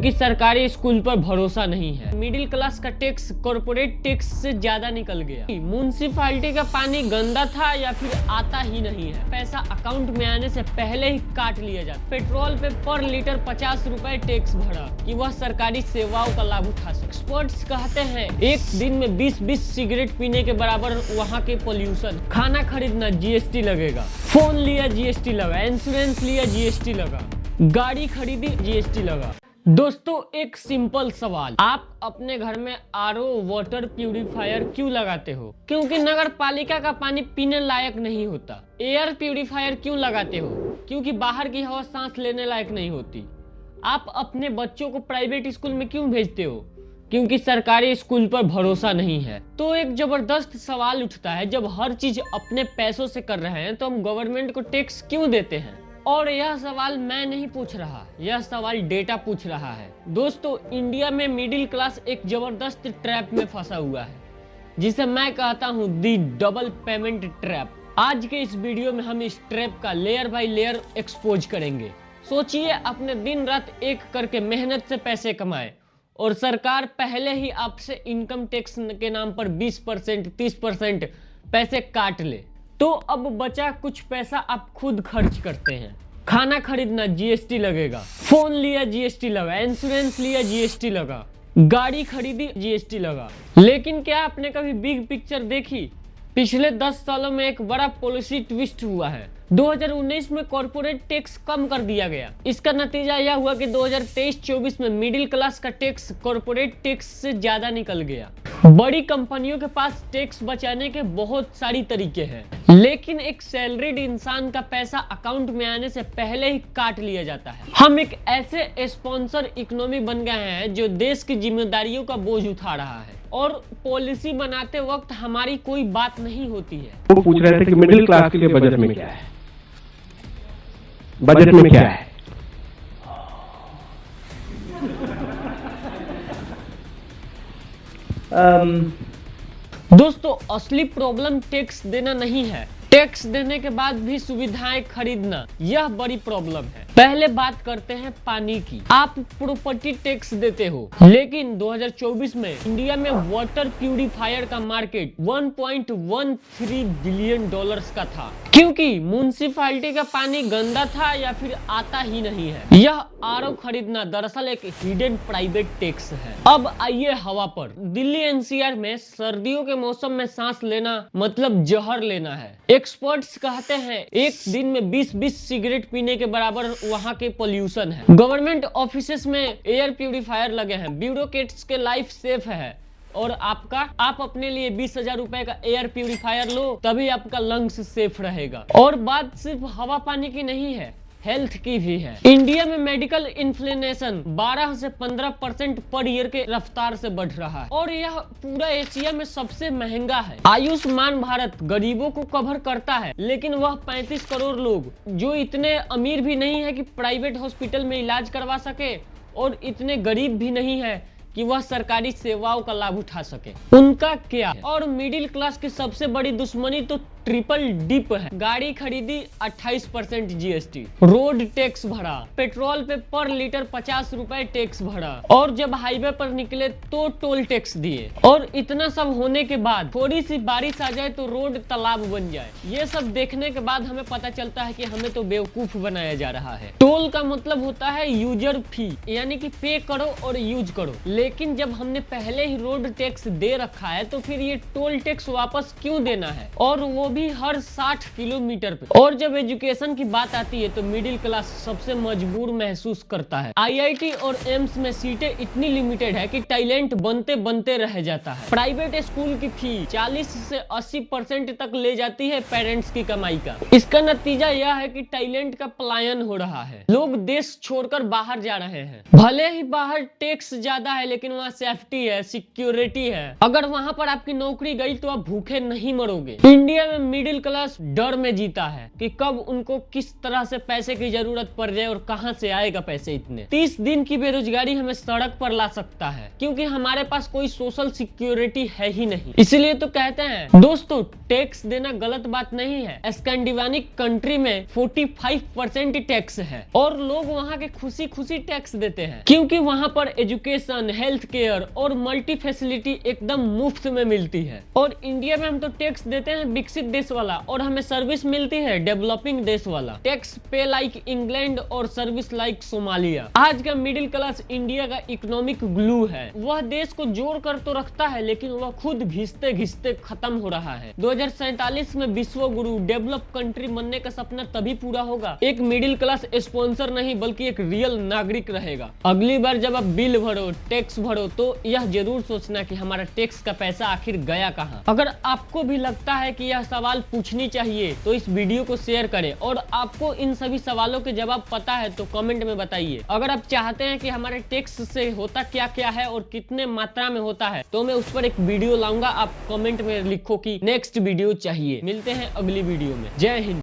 कि सरकारी स्कूल पर भरोसा नहीं है। मिडिल क्लास का टैक्स कॉर्पोरेट टैक्स से ज्यादा निकल गया। म्युनिसिपैलिटी का पानी गंदा था या फिर आता ही नहीं है। पैसा अकाउंट में आने से पहले ही काट लिया जाता। पेट्रोल पे पर लीटर 50 रुपए टैक्स भरा कि वह सरकारी सेवाओं का लाभ उठा सके। एक्सपर्ट्स कहते हैं एक दिन में 20-20 सिगरेट पीने के बराबर वहाँ के पोल्यूशन। खाना खरीदना जीएसटी लगेगा, फोन लिया जीएसटी लगा, इंश्योरेंस लिया जीएसटी लगा, गाड़ी खरीदी जीएसटी लगा। दोस्तों एक सिंपल सवाल, आप अपने घर में आरओ वाटर प्यूरिफायर क्यों लगाते हो? क्योंकि नगर पालिका का पानी पीने लायक नहीं होता। एयर प्यूरिफायर क्यों लगाते हो? क्योंकि बाहर की हवा सांस लेने लायक नहीं होती। आप अपने बच्चों को प्राइवेट स्कूल में क्यों भेजते हो? क्योंकि सरकारी स्कूल पर भरोसा नहीं है। तो एक जबरदस्त सवाल उठता है, जब हर चीज अपने पैसों से कर रहे हैं तो हम गवर्नमेंट को टैक्स क्यों देते हैं? और यह सवाल मैं नहीं पूछ रहा, यह सवाल डेटा पूछ रहा है। दोस्तों इंडिया में मिडिल क्लास एक जबरदस्त ट्रैप में फंसा हुआ है, जिसे मैं कहता हूँ दी डबल पेमेंट ट्रैप। आज के इस वीडियो में हम इस ट्रैप का लेयर बाय लेयर एक्सपोज करेंगे। सोचिए अपने दिन रात एक करके मेहनत से पैसे कमाए और सरकार पहले ही आपसे इनकम टैक्स के नाम पर 20%, 30% पैसे काट ले, तो अब बचा कुछ पैसा आप खुद खर्च करते हैं। खाना खरीदना जीएसटी लगेगा, फोन लिया जीएसटी लगा, इंश्योरेंस लिया जीएसटी लगा, गाड़ी खरीदी जीएसटी लगा। लेकिन क्या आपने कभी बिग पिक्चर देखी? पिछले 10 सालों में एक बड़ा पॉलिसी ट्विस्ट हुआ है। 2019 में कॉर्पोरेट टैक्स कम कर दिया गया। इसका नतीजा यह हुआ कि 2023-24 में मिडिल क्लास का टैक्स कॉर्पोरेट टैक्स से ज्यादा निकल गया। बड़ी कंपनियों के पास टैक्स बचाने के बहुत सारी तरीके हैं, लेकिन एक सैलरीड इंसान का पैसा अकाउंट में आने से पहले ही काट लिया जाता है। हम एक ऐसे स्पॉन्सर इकोनॉमी बन गए हैं जो देश की जिम्मेदारियों का बोझ उठा रहा है, और पॉलिसी बनाते वक्त हमारी कोई बात नहीं होती है। वो पूछ रहे थे कि मिडिल क्लास के लिए बजट में क्या है, बजट में क्या है। दोस्तों असली प्रॉब्लम टैक्स देना नहीं है, टैक्स देने के बाद भी सुविधाएं खरीदना, यह बड़ी प्रॉब्लम है। पहले बात करते हैं पानी की। आप प्रॉपर्टी टैक्स देते हो, लेकिन 2024 में इंडिया में वाटर प्यूरिफायर का मार्केट 1.13 बिलियन डॉलर्स का था, क्योंकि म्युनिसिपैलिटी का पानी गंदा था या फिर आता ही नहीं है। यह आरओ खरीदना दरअसल एक हिडन प्राइवेट टैक्स है। अब आइए हवा पर। दिल्ली एनसीआर में सर्दियों के मौसम में सांस लेना मतलब जहर लेना है। एक्सपर्ट्स कहते हैं एक दिन में 20-20 सिगरेट पीने के बराबर वहाँ के पोल्यूशन है। गवर्नमेंट ऑफिसेस में एयर प्यूरिफायर लगे हैं, ब्यूरोक्रेट्स के लाइफ सेफ है, और आप अपने लिए 20,000 रुपए का एयर प्यूरिफायर लो, तभी आपका लंग्स सेफ रहेगा। और बात सिर्फ हवा पानी की नहीं है, हेल्थ की भी है। इंडिया में मेडिकल इन्फ्लेशन 12 से 15% पर ईयर के रफ्तार से बढ़ रहा है, और यह पूरा एशिया में सबसे महंगा है। आयुष्मान भारत गरीबों को कवर करता है, लेकिन वह 35 करोड़ लोग जो इतने अमीर भी नहीं है कि प्राइवेट हॉस्पिटल में इलाज करवा सके, और इतने गरीब भी नहीं है कि वह सरकारी सेवाओं का लाभ उठा सके, उनका क्या है? और मिडिल क्लास की सबसे बड़ी दुश्मनी तो ट्रिपल डिप है। गाड़ी खरीदी 28% जीएसटी, रोड टैक्स भरा, पेट्रोल पे पर लीटर 50 रुपए टैक्स भरा, और जब हाईवे पर निकले तो टोल टैक्स दिए। और इतना सब होने के बाद थोड़ी सी बारिश आ जाए तो रोड तालाब बन जाए। ये सब देखने के बाद हमें पता चलता है कि हमें तो बेवकूफ बनाया जा रहा है। टोल का मतलब होता है यूजर फी, यानी कि पे करो और यूज करो। लेकिन जब हमने पहले ही रोड टैक्स दे रखा है तो फिर ये टोल टैक्स वापस क्यों देना है, और वो भी हर 60 किलोमीटर पे। और जब एजुकेशन की बात आती है तो मिडिल क्लास सबसे मजबूर महसूस करता है। आईआईटी और एम्स में सीटें इतनी लिमिटेड है कि टैलेंट बनते बनते रह जाता है। प्राइवेट स्कूल की फी 40 से 80% तक ले जाती है पेरेंट्स की कमाई का। इसका नतीजा यह है कि टैलेंट का पलायन हो रहा है, लोग देश छोड़कर बाहर जा रहे हैं। भले ही बाहर टैक्स ज्यादा है, लेकिन वहाँ सेफ्टी है, सिक्योरिटी है। अगर वहाँ पर आपकी नौकरी गई तो आप भूखे नहीं मरोगे। इंडिया में मिडिल क्लास डर में जीता है कि कब उनको किस तरह से पैसे की जरूरत पड़ जाए और कहां से आएगा पैसे इतने। 30 दिन की बेरोजगारी हमें सड़क पर ला सकता है क्योंकि हमारे पास कोई सोशल सिक्योरिटी है ही नहीं। इसलिए तो कहते हैं दोस्तों, टैक्स देना गलत बात नहीं है। स्कैंडिनेवियन कंट्री में 45% टैक्स है और लोग वहां के खुशी खुशी टैक्स देते हैं क्योंकि वहां पर एजुकेशन, हेल्थ केयर और मल्टी फैसिलिटी एकदम मुफ्त में मिलती है। और इंडिया में हम तो टैक्स देते हैं विकसित देश वाला और हमें सर्विस मिलती है डेवलपिंग देश वाला। टैक्स पे लाइक इंग्लैंड और सर्विस लाइक सोमालिया। आज का मिडिल क्लास इंडिया का इकोनॉमिक ग्लू है। वह देश को जोड़ कर तो रखता है लेकिन वह खुद घिसते घिसते खत्म हो रहा है। 2047 में विश्व गुरु डेवलप कंट्री बनने का सपना तभी पूरा होगा एक मिडिल क्लास स्पॉन्सर नहीं बल्कि एक रियल नागरिक रहेगा। अगली बार जब आप बिल भरो, टैक्स भरो तो यह जरूर सोचना कि हमारा टैक्स का पैसा आखिर गया कहां। अगर आपको भी लगता है कि यह सवाल पूछनी चाहिए तो इस वीडियो को शेयर करें और आपको इन सभी सवालों के जवाब पता है तो कमेंट में बताइए। अगर आप चाहते हैं कि हमारे टैक्स से होता क्या क्या है और कितने मात्रा में होता है तो मैं उस पर एक वीडियो लाऊंगा। आप कमेंट में लिखो कि नेक्स्ट वीडियो चाहिए। मिलते हैं अगली वीडियो में। जय हिंद।